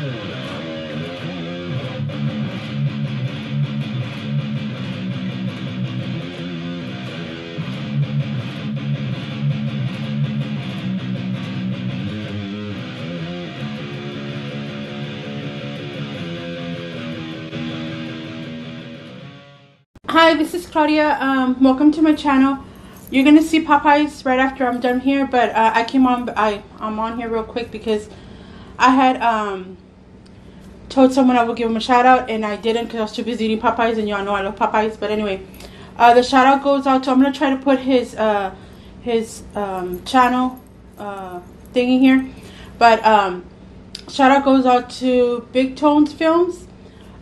Hi, this is Claudia. Welcome to my channel. You're gonna see Popeyes right after I'm done here, but I'm on here real quick because I had told someone I would give him a shout out and I didn't because I was too busy eating Popeyes, and y'all know I love Popeyes. But anyway, the shout out goes out to, I'm gonna try to put his channel thingy here, but shout out goes out to BigTon Filmz.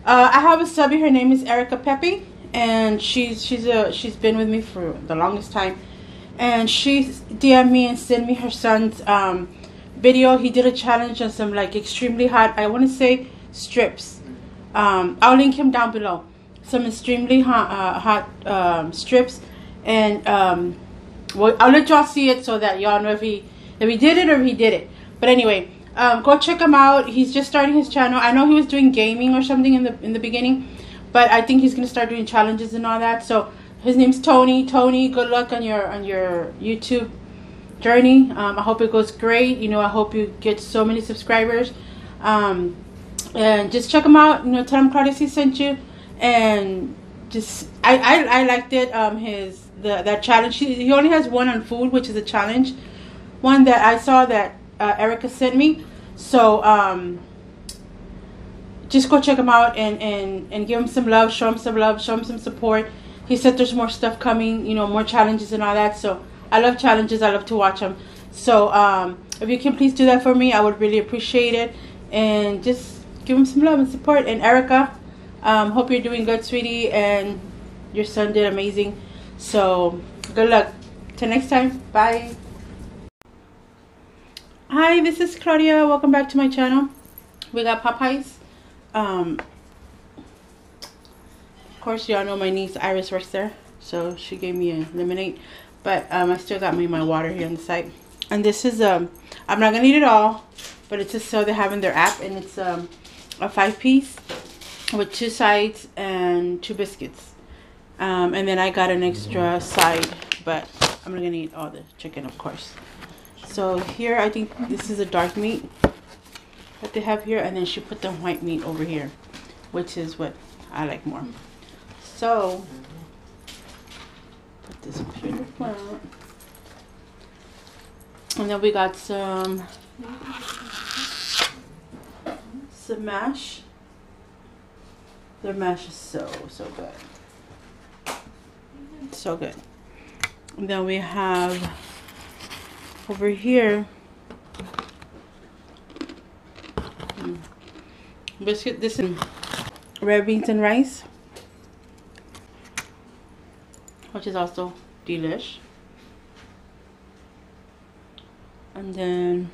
I have a subby. Her name is Erica Pepe. And she's been with me for the longest time, and she DM'd me and sent me her son's video. He did a challenge on some like extremely hot, I want to say, strips. I'll link him down below. Some extremely hot strips, and well, I'll let y'all see it so that y'all know if he did it or if he did it. But anyway, go check him out. He's just starting his channel. I know he was doing gaming or something in the beginning, but I think he's gonna start doing challenges and all that. So his name's Tony. Tony, good luck on your YouTube journey. I hope it goes great. You know, I hope you get so many subscribers. And just check him out. You know, tell him Claudia sent you. And just I liked it. That challenge. He only has one on food, which is a challenge one that I saw that Erica sent me. So just go check him out and give him some love, show him some love, show him some support. He said there's more stuff coming, you know, more challenges and all that. So I love challenges. I love to watch them. So if you can please do that for me, I would really appreciate it. And just give him some love and support. And Erica, hope you're doing good, sweetie. And your son did amazing. So good luck. Till next time. Bye. Hi, this is Claudia. Welcome back to my channel. We got Popeyes. Of course, y'all know my niece Iris works there, so she gave me a lemonade, but I still got me my water here on the side. And this is I'm not gonna eat it all, but it's just so they have in their app, and it's a 5-piece with 2 sides and 2 biscuits, and then I got an extra side, but I'm not gonna eat all the chicken, of course. So here, I think this is a dark meat that they have here, and then she put the white meat over here, which is what I like more. So put this up here in the front, and then we got some mash. Their mash is so good, so good. And then we have over here biscuit. This is red beans and rice, which is also delish. And then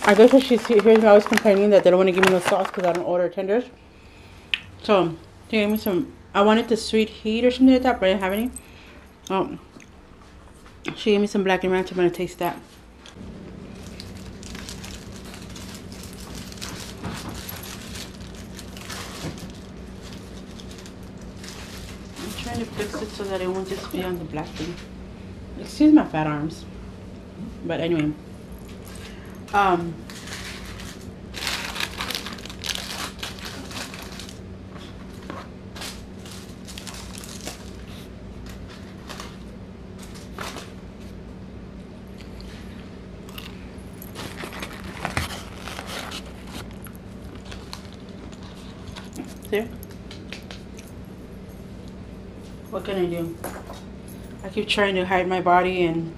I guess what she's here's me always complaining that they don't want to give me no sauce because I don't order tenders. So they gave me some. I wanted the sweet heat or something like that, but I didn't have any. Oh, she gave me some black and ranch. I'm gonna taste that. I'm trying to fix it so that it won't just be on the black thing. Excuse my fat arms. But anyway, there. What can I do? I keep trying to hide my body and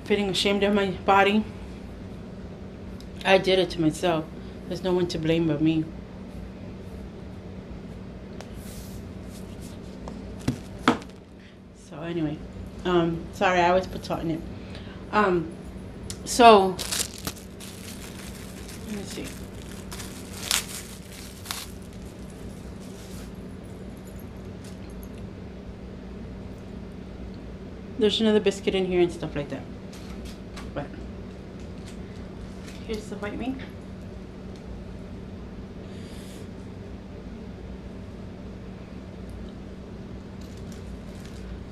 feeling ashamed of my body. I did it to myself. There's no one to blame but me. So anyway, sorry, I always put salt in it. So let me see. There's another biscuit in here and stuff like that. But here's the white meat.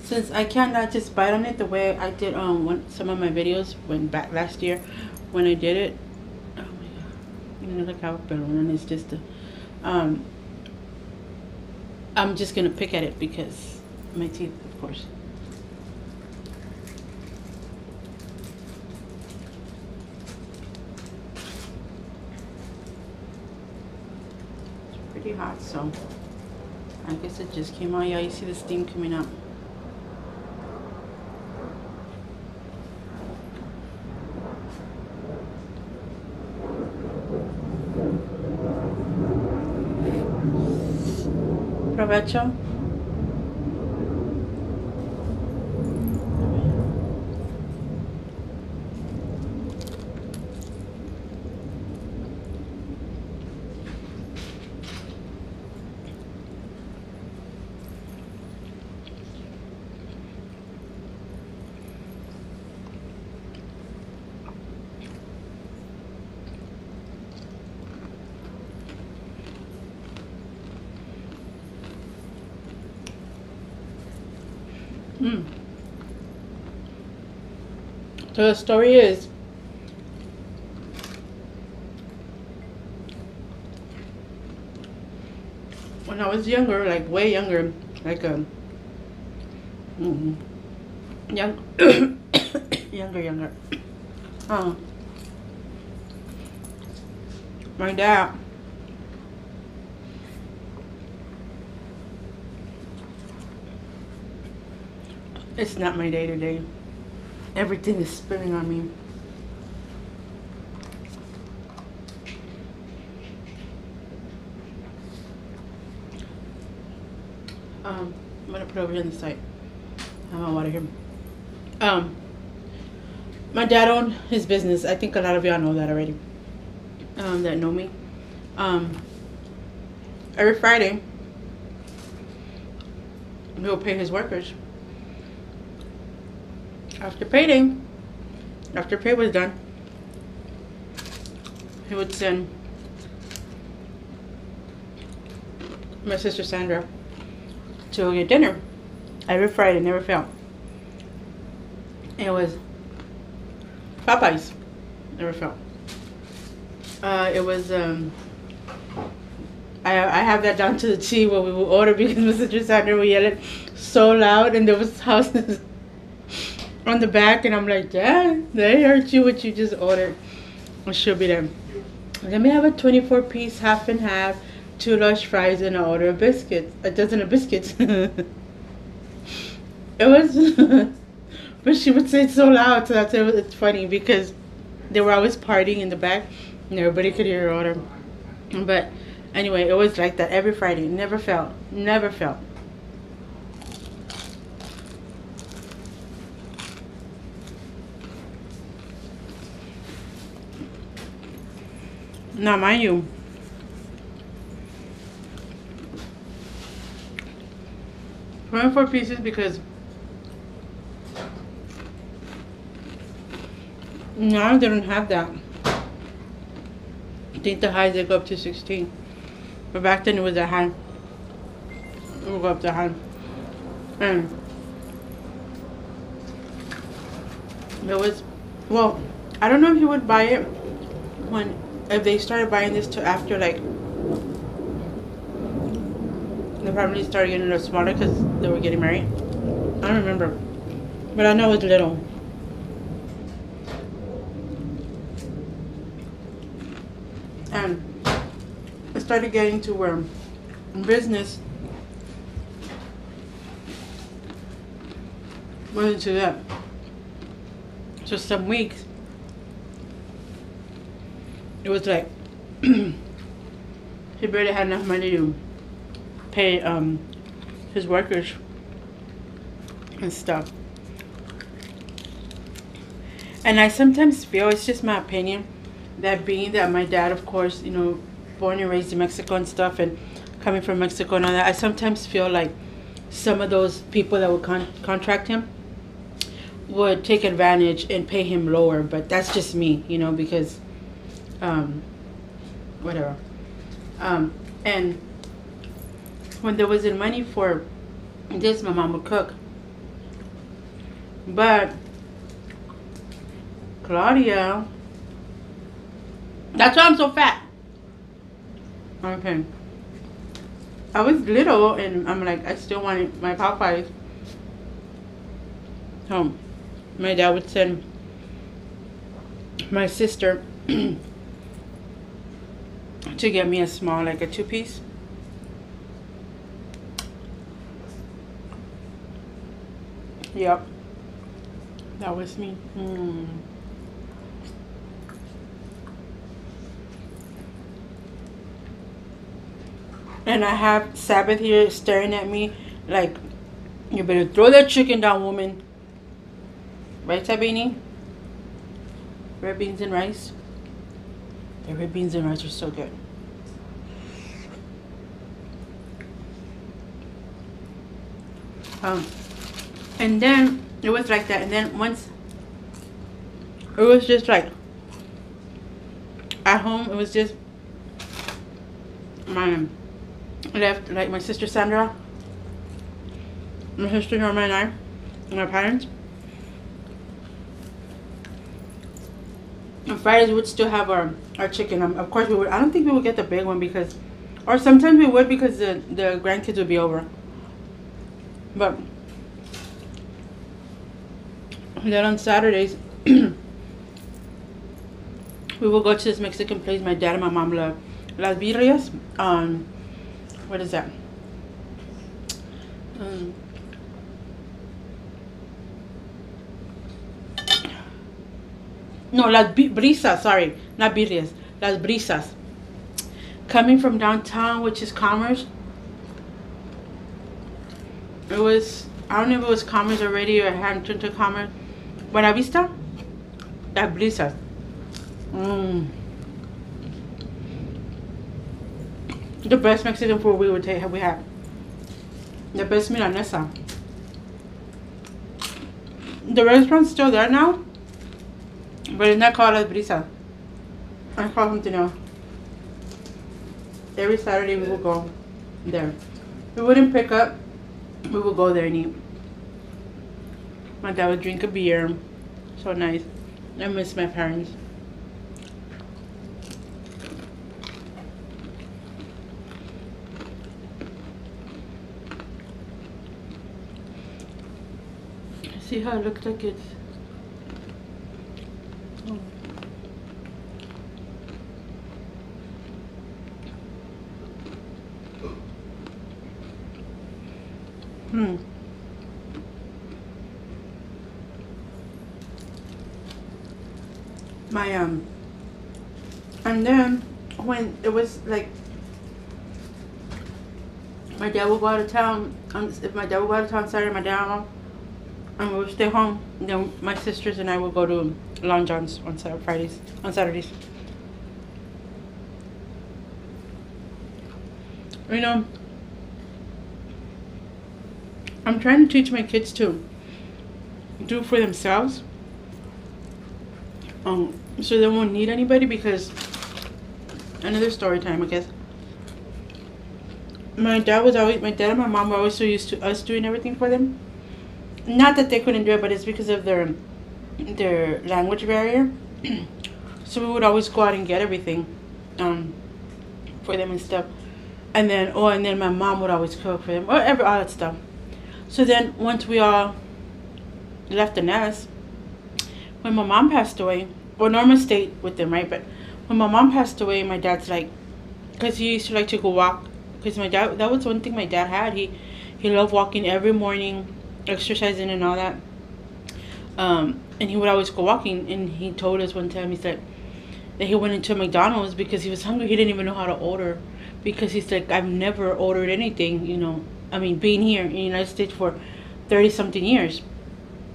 Since I cannot just bite on it the way I did some of my videos back last year when I did it. Oh my god. You know, look how balloon is just a, I'm just gonna pick at it because my teeth, of course. It's pretty hot, so I guess it just came out. Yeah, you see the steam coming out. Provecho. So the story is, when I was younger, like way younger, like a young younger. My dad, it's not my day to day. Everything is spilling on me. I'm gonna put it over here on the side. I have my water here. My dad owned his business. I think a lot of y'all know that already. That know me. Every Friday, he'll pay his workers. After pay was done, he would send my sister Sandra to get dinner every Friday, never failed. It was Popeyes, never failed. It was I have that down to the T what we would order because my sister Sandra would yell it so loud, and there was houses on the back, and I'm like, Dad, they heard you what you just ordered. It should be them. Let me have a 24-piece half and half, 2 large fries, and an order of biscuits. A dozen of biscuits. It was, but she would say it so loud, so that's it's funny because they were always partying in the back, and everybody could hear her order. But anyway, it was like that every Friday. Never failed. Never failed. Now, mind you, $24 pieces because now they don't have that. I think the highs they go up to 16, but back then it was a high. It will go up to high, and it was, well, I don't know if you would buy it if they started buying this to after, like, they probably started getting a little smaller because they were getting married. I don't remember, but I know it's little. And I started getting to where business went into that. So some weeks it was like he barely had enough money to pay his workers and stuff. And I sometimes feel, it's just my opinion, that being that my dad, of course, you know, born and raised in Mexico and stuff, and coming from Mexico and all that, I sometimes feel like some of those people that would contract him, would take advantage and pay him lower, but that's just me, you know, because whatever. And when there wasn't money for this, my mom would cook. But Claudia, that's why I'm so fat. Okay. I was little and I'm like, I still wanted my Popeyes. So my dad would send my sister to get me a small, like a 2-piece. Yep. That was me. And I have Sabbath here staring at me like, you better throw that chicken down, woman. Right, Sabini? Red beans and rice. The red beans and rice are so good. And then it was like that. And then once it was just like at home, it was just my left, like my sister Sandra, my sister Norma, and I, and my parents. On Fridays we would still have our chicken. Of course we would. I don't think we would get the big one because, or sometimes we would because the grandkids would be over. But then on Saturdays we will go to this Mexican place my dad and my mom love, Las Birrias. What is that? No, Las Brisas, sorry, not Birrias, Las Brisas. Coming from downtown, which is Commerce. It was, I don't know if it was Commerce already or I hadn't turned to Commerce. Buena Vista? Las Brisas. The best Mexican food we had. The best milanesa. The restaurant's still there now, but it's not called Las Brisas. It's called something else. Every Saturday we will go there. We wouldn't pick up. We will go there and eat. My dad would drink a beer. So nice. I miss my parents. See how it looks like it's... My and then when it was like my dad would go out of town, if my dad would go out of town Saturday, my dad and we would stay home, then my sisters and I would go to Long John's on Saturdays. You know, I'm trying to teach my kids to do for themselves. So they won't need anybody, because another story time, I guess. My dad and my mom were always so used to us doing everything for them. Not that they couldn't do it, but it's because of their language barrier. So we would always go out and get everything for them and stuff. And then my mom would always cook for them, all that stuff. So then once we all left the nest, when my mom passed away, well, Norma stayed with them, right? But when my mom passed away, my dad's like, because he used to like to go walk, because my dad, that was one thing my dad had. He loved walking every morning, exercising and all that. And he would always go walking. And he told us one time, he said that he went into McDonald's because he was hungry. He didn't even know how to order, because he's like, I've never ordered anything, you know. I mean, being here in the United States for 30 something years.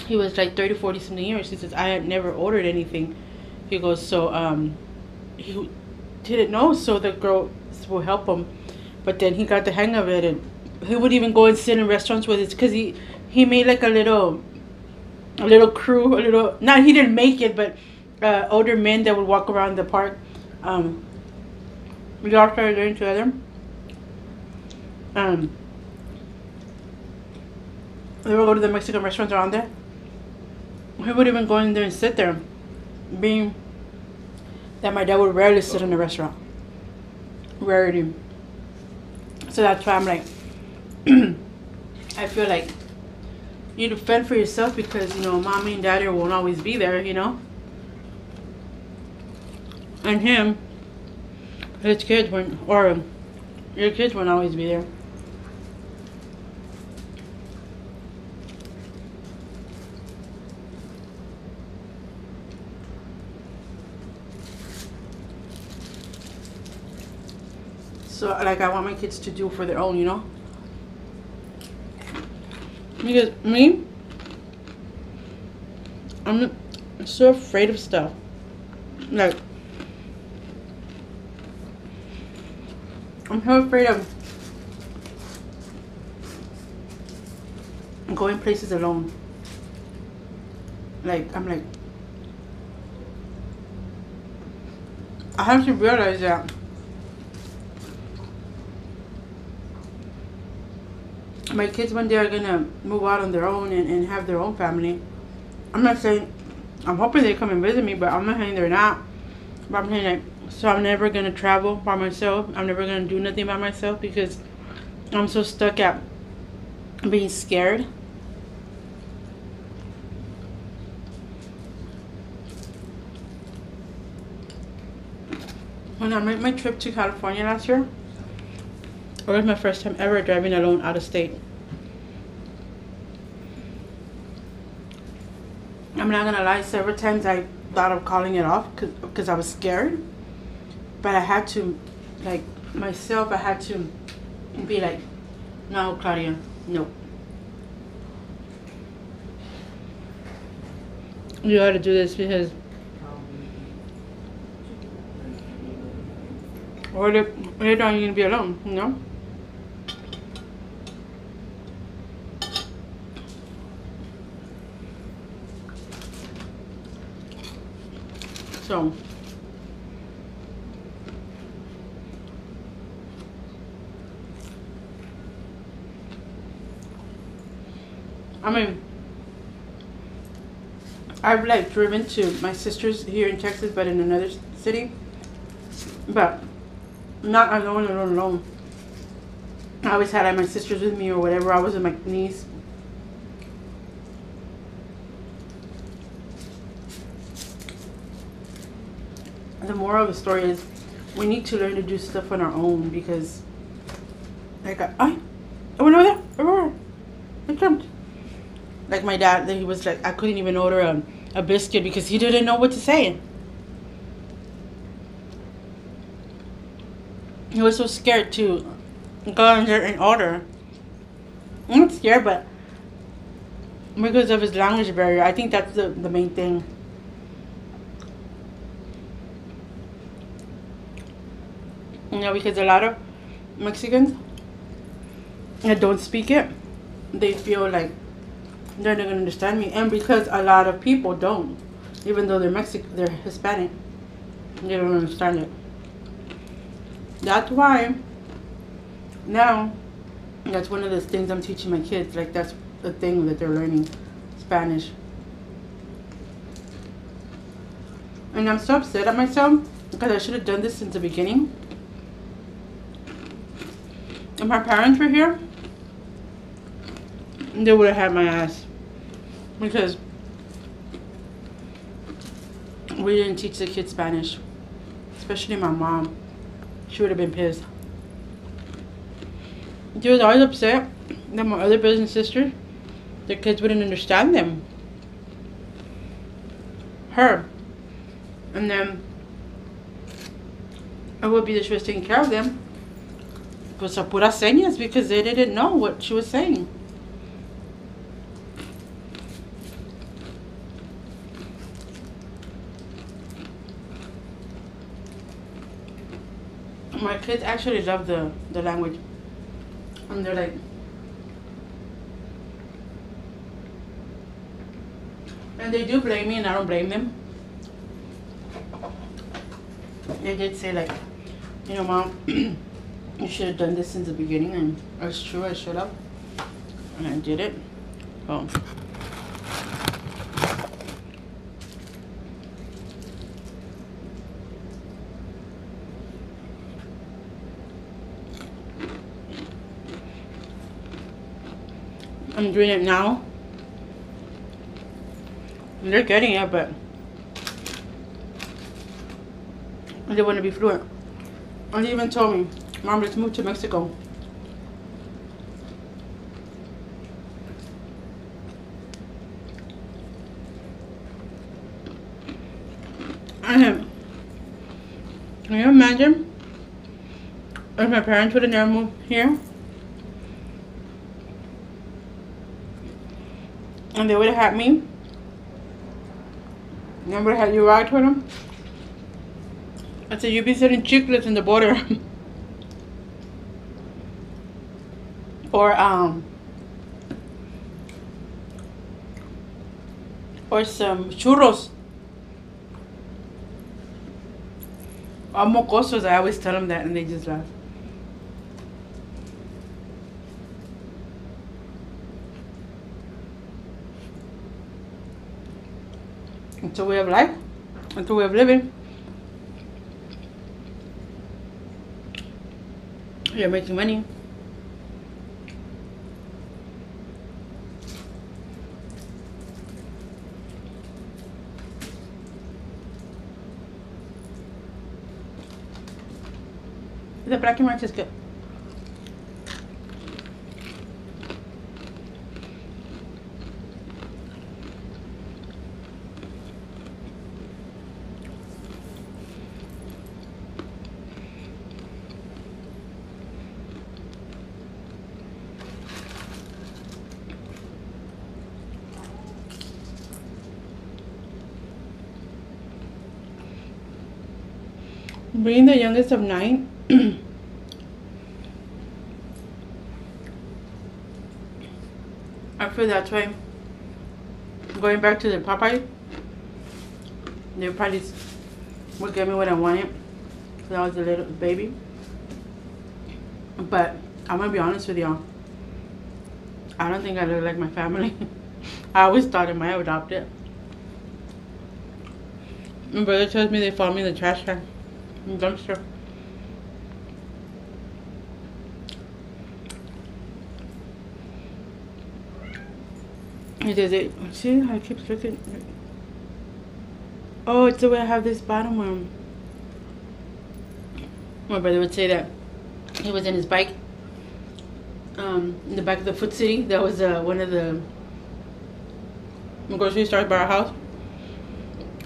He was like 30, 40 something years. He says, I had never ordered anything. He goes, so he didn't know, so the girls will help him. But then he got the hang of it, and he would even go and sit in restaurants with it, because he made like a little a little crew, a little, not, he didn't make it, but older men that would walk around the park. We all started learning together. We would go to the Mexican restaurants around there. We would even go in there and sit there, being that my dad would rarely sit in the restaurant. Rarely. So that's why I'm like, I feel like you need to fend for yourself because, you know, mommy and daddy won't always be there, you know. And him, his kids weren't, or your kids won't always be there. So, like, I want my kids to do for their own, you know? Because me, I'm so afraid of stuff. Like, I'm so afraid of going places alone. Like, I'm like, I have to realize that my kids one day are gonna move out on their own and have their own family. I'm not saying, I'm hoping they come and visit me, but I'm not saying they're not. But I'm saying, like, so I'm never gonna travel by myself. I'm never gonna do nothing by myself because I'm so stuck at being scared. When I made my trip to California last year, it was my first time ever driving alone out of state. I'm not gonna lie, several times I thought of calling it off because I was scared. But I had to, like, myself, I had to be like, no, Claudia, no. You gotta do this because later on you're gonna be alone, you know? So, I mean, I've like driven to my sister's here in Texas, but in another city, but not alone. I always had like my sisters with me or whatever. I was with my niece. The moral of the story is we need to learn to do stuff on our own because, like, I went over there. I jumped. Like my dad, he was like, I couldn't even order a biscuit because he didn't know what to say. He was so scared to go in there and order. I'm not scared, but because of his language barrier, I think that's the main thing. You know, because a lot of Mexicans that don't speak it, they feel like they're not gonna understand me, and because a lot of people don't, even though they're Hispanic, they don't understand it. That's why now that's one of the things I'm teaching my kids. Like, that's the thing that they're learning, Spanish. And I'm so upset at myself because I should have done this since the beginning. If my parents were here, they would have had my ass. Because we didn't teach the kids Spanish. Especially my mom. She would have been pissed. She was always upset that my other brothers and sisters, their kids wouldn't understand them. Her. And then it would be that she was taking care of them. Pues a puras señas because they didn't know what she was saying. My kids actually love the language. And they're like, And they do blame me, and I don't blame them. They did say, like, you know, Mom, you should have done this since the beginning, and it's true, I should have. And I did it. Oh. I'm doing it now. And they're getting it, but they want to be fluent. And they even told me, Mom, let's move to Mexico. Can you imagine if my parents would have never moved here? And they would have had me? Remember how you ride with them? I said, you'd be selling chiclets in the border. Or some churros. Or mocosos. I always tell them that and they just laugh. It's a way of life. It's a way of living. You're making money. The black and white is good. Being the youngest of 9, I feel that's why, going back to the Popeye, they probably would give me what I wanted because I was a little baby. But I'm going to be honest with y'all, I don't think I look like my family. I always thought I might adopt it. My brother tells me they found me in the trash can. Dumpster. It does it. See how it keeps looking. Oh, it's the way I have this bottom one. My brother would say that he was in his bike, in the back of the Food City. That was one of the grocery stores by our house,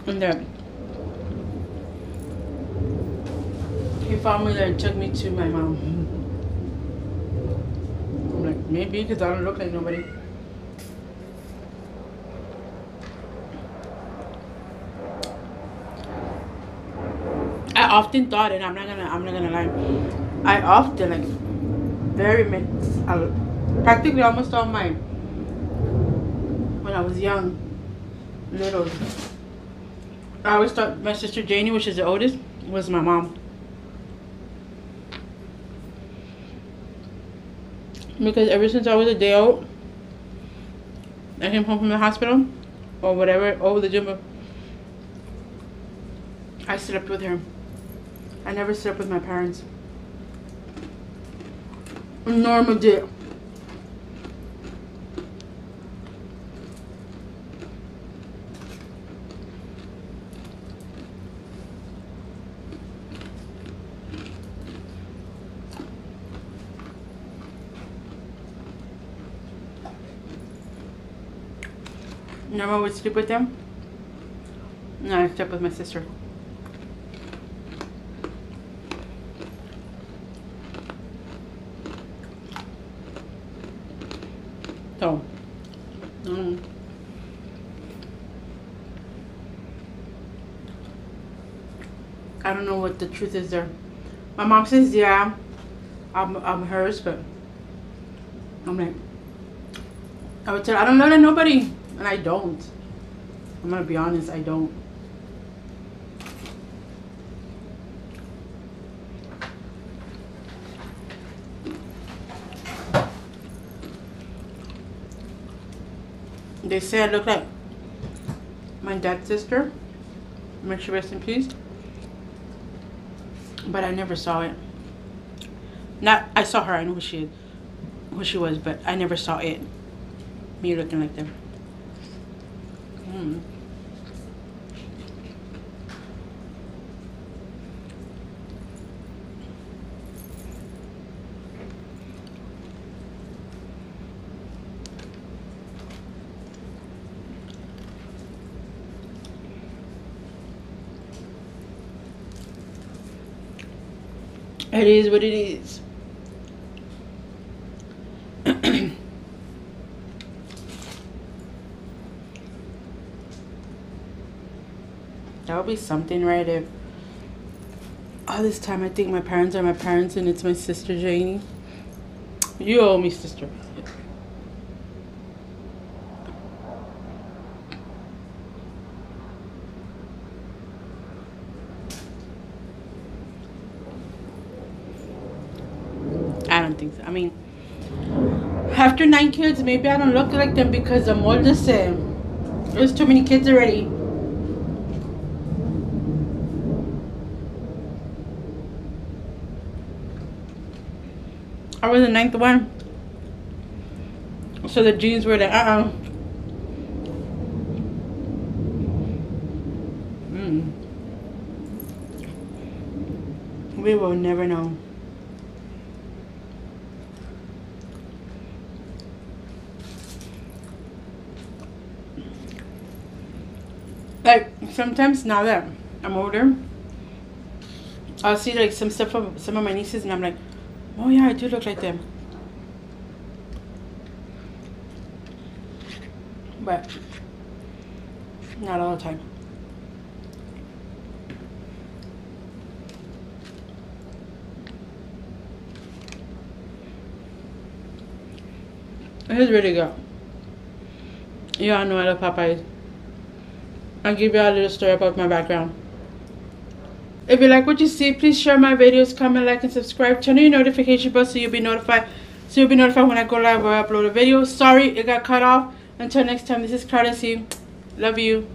and that he found me there and took me to my mom. I'm like, maybe because I don't look like nobody. I often thought, and I'm not gonna lie, I often, like, practically almost all my, when I was young, little, I always thought my sister Janie, which is the oldest, was my mom. Because ever since I was a day old, I came home from the hospital or whatever, over the gym, I slept with her. I never slept with my parents. Norma did. Norma would sleep with them. No, I slept with my sister. So, I don't know what the truth is there. My mom says, yeah, I'm hers, but I'm like, I would tell her, I don't love nobody, and I don't. I'm gonna be honest, I don't. They say I look like my dad's sister. May she rest in peace. But I never saw it. Not, I saw her, I know who she was, but I never saw it. Me looking like them. It is what it is. That would be something, right? If all this time I think my parents are my parents and it's my sister Janie. You owe me, sister. I don't think so. I mean, after 9 kids, maybe I don't look like them because I'm all the same. There's too many kids already. I was the 9th one. So the genes were like, We will never know. Like, sometimes now that I'm older, I'll see like some stuff of some of my nieces and I'm like, oh yeah, I do look like them. But not all the time. It is really good. You all know I love Popeyes. I'll give you a little story about my background. If you like what you see, please share my videos, comment, like, and subscribe. Turn on your notification bell so you'll be notified. When I go live or upload a video. Sorry, it got cut off. Until next time, this is Clarity. Love you.